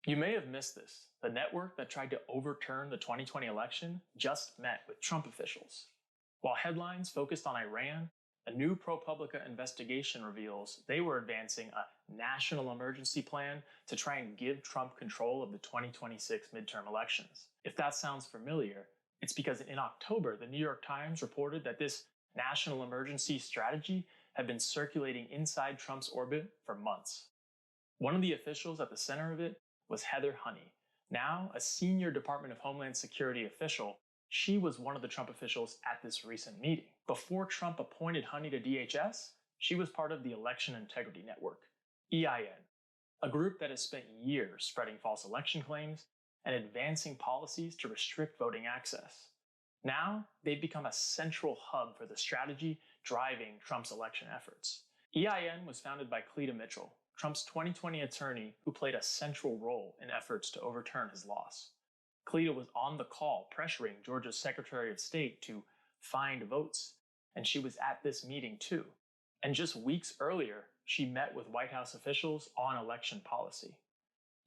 You may have missed this. The network that tried to overturn the 2020 election just met with Trump officials. While headlines focused on Iran, a new ProPublica investigation reveals they were advancing a national emergency plan to try and give Trump control of the 2026 midterm elections. If that sounds familiar, it's because in October, the New York Times reported that this national emergency strategy had been circulating inside Trump's orbit for months. One of the officials at the center of it was Heather Honey, now a senior Department of Homeland Security official. She was one of the Trump officials at this recent meeting. Before Trump appointed Honey to DHS, she was part of the Election Integrity Network, EIN, a group that has spent years spreading false election claims and advancing policies to restrict voting access. Now, they've become a central hub for the strategy driving Trump's election efforts. EIN was founded by Cleta Mitchell, Trump's 2020 attorney who played a central role in efforts to overturn his loss. Cleta was on the call pressuring Georgia's Secretary of State to find votes, and she was at this meeting too. And just weeks earlier, she met with White House officials on election policy.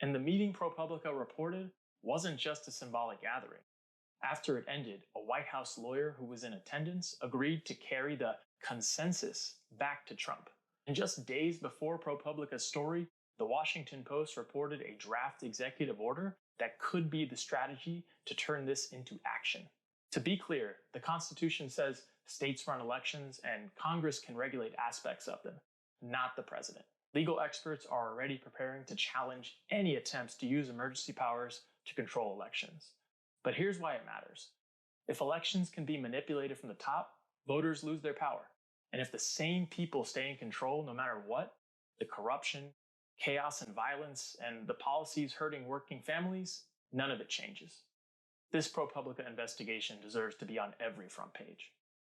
And the meeting ProPublica reported wasn't just a symbolic gathering. After it ended, a White House lawyer who was in attendance agreed to carry the consensus back to Trump. And just days before ProPublica's story, the Washington Post reported a draft executive order that could be the strategy to turn this into action. To be clear, the Constitution says states run elections and Congress can regulate aspects of them, not the president. Legal experts are already preparing to challenge any attempts to use emergency powers to control elections. But here's why it matters. If elections can be manipulated from the top, voters lose their power. And if the same people stay in control no matter what, the corruption, chaos and violence, and the policies hurting working families, none of it changes. This ProPublica investigation deserves to be on every front page.